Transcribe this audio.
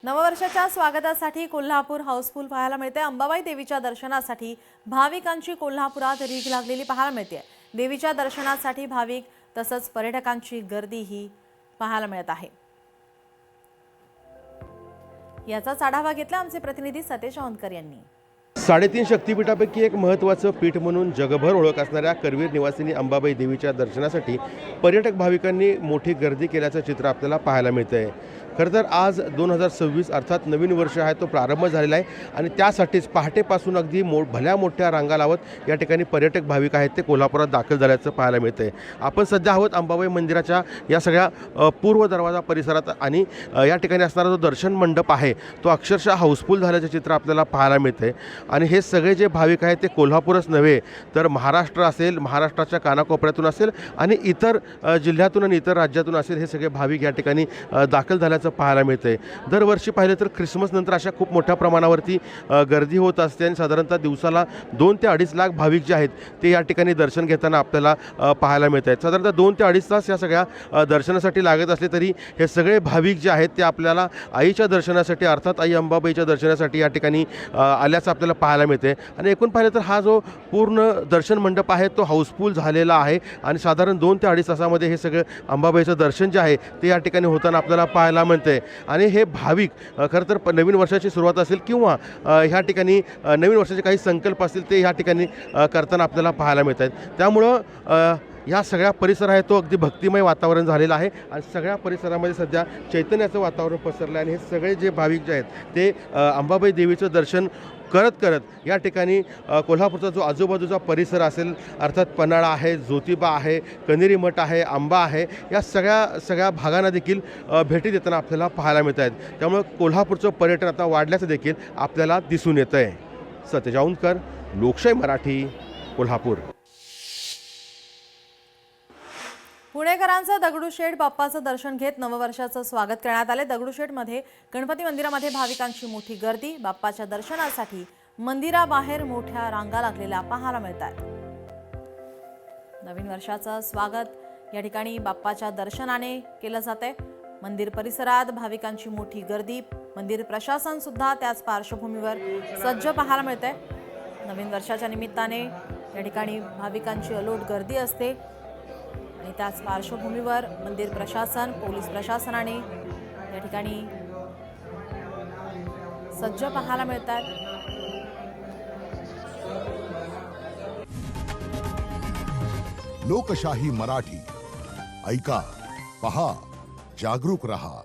नववर्षाच्या स्वागतासाठी कोल्हापूर हाऊसफुल पाहायला मिळते। अंबाबाई देवीच्या दर्शनासाठी भाविकांची कोल्हापुरात रीघ लागलेली पाहायला मिळते। देवीच्या दर्शनासाठी भाविक तसंच पर्यटकांची गर्दी ही पाहायला मिळत आहे। याचाच आढावा घेतला आमचे प्रतिनिधी सतेज औंधकर यांनी। 3.5 शक्तिपीठापैकी एक महत्त्वाचं पीठ म्हणून जगभर ओळख असणाऱ्या करवीर निवासिनी अंबाबाई देवीच्या दर्शनासाठी पर्यटक भाविकांनी मोठी गर्दी केल्याचं चित्र आपल्याला पाहायला मिळतंय। खरं तर आज 2026 अर्थात नवीन वर्ष आहे तो प्रारंभ झालेला आहे आणि त्यासाठीच पहाटेपासून अगदी भल्या मोठ्या रांगा लावत या ठिकाणी पर्यटक भाविक आहेत ते कोल्हापुरात दाखल झाल्याचं पाहायला मिळतंय। आपण सध्या आहोत अंबाबाई मंदिराच्या या सगळ्या पूर्व दरवाजा परिसरात आणि या ठिकाणी असणारा जो दर्शन मंडप आहे तो अक्षरशः हाऊसफुल झाल्याचं चित्र आपल्याला पाहायला मिळतंय। आणि हे सगळे जे भाविक आहेत ते कोल्हापूरच नव्हे तर महाराष्ट्र असेल, महाराष्ट्राच्या कानाकोपऱ्यातून असेल आणि इतर जिल्ह्यातून आणि इतर राज्यातून असेल हे सगळे भाविक या ठिकाणी दाखल झाल्याचं पाहायला मिळतंय। दरवर्षी पाहिलं तर ख्रिसमस नंतर अशा खूप मोठ्या प्रमाणावरती गर्दी होत असते आणि साधारणतः दिवसाला 2 ते 2.5 लाख भाविक जे आहेत ते या ठिकाणी दर्शन घेताना आपल्याला पाहायला मिळत आहेत। साधारणतः 2 ते 2.5 तास या सगळ्या दर्शनासाठी लागत असले तरी हे सगळे भाविक जे आहेत ते आपल्याला आईच्या दर्शनासाठी अर्थात आई अंबाबाईच्या दर्शनासाठी या ठिकाणी आल्याचं आपल्याला पाहायला मिळते। आणि एकूण पाहिलं तर हा जो पूर्ण दर्शन मंडप आहे तो हाऊसफुल झालेला आहे आणि साधारण 2 ते 2.5 तासामध्ये हे सगळं अंबाबाईचं दर्शन जे आहे ते या ठिकाणी होताना आपल्याला पाहायला मिळते। आणि हे भाविक खरं तर नवीन वर्षाची सुरुवात असेल किंवा ह्या नवीन वर्षाचे काही संकल्प असतील ते ह्या ठिकाणी करताना आपल्याला पाहायला मिळत आहेत। त्यामुळं या सगळ्या परिसर आहे तो अगदी भक्तिमय वातावरण झालेलं आहे आणि सगळ्या परिसरामध्ये सध्या चैतन्याचं वातावरण पसरलं आहे आणि हे सगळे जे भाविक जे आहेत ते अंबाबाई देवीचं दर्शन करत या ठिकाणी कोल्हापूरचा जो आजूबाजूचा परिसर असेल अर्थात पन्हाळा आहे, ज्योतिबा आहे, कनेरी मठ आहे, आंबा आहे या सगळ्या भागांना देखील भेटी देताना आपल्याला पाहायला मिळत आहेत। त्यामुळे कोल्हापूरचं पर्यटन आता वाढल्याचं देखील आपल्याला दिसून येतं आहे। सतेज औंधकर, लोकशाही मराठी, कोल्हापूर। पुणेकरांचं दगडूशेठ बाप्पाचं दर्शन घेत नववर्षाचं स्वागत करण्यात आले। दगडूशेठमध्ये गणपती मंदिरामध्ये भाविकांची मोठी गर्दी, बाप्पाच्या दर्शनासाठी मंदिराबाहेर मोठ्या रांगा लागलेल्या पाहायला मिळतात। नवीन वर्षाचं स्वागत या ठिकाणी बाप्पाच्या दर्शनाने केलं जाते। मंदिर परिसरात भाविकांची मोठी गर्दी, मंदिर प्रशासन सुद्धा त्याच पार्श्वभूमीवर सज्ज पाहायला मिळते। नवीन वर्षाच्या निमित्ताने या ठिकाणी भाविकांची अलोट गर्दी असते आणि त्याच पार्श्वभूमीवर मंदिर प्रशासन, पोलीस प्रशासनाने या ठिकाणी सज्ज पाहायला मिळतात। लोकशाही मराठी ऐका, पहा, जागरूक रहा।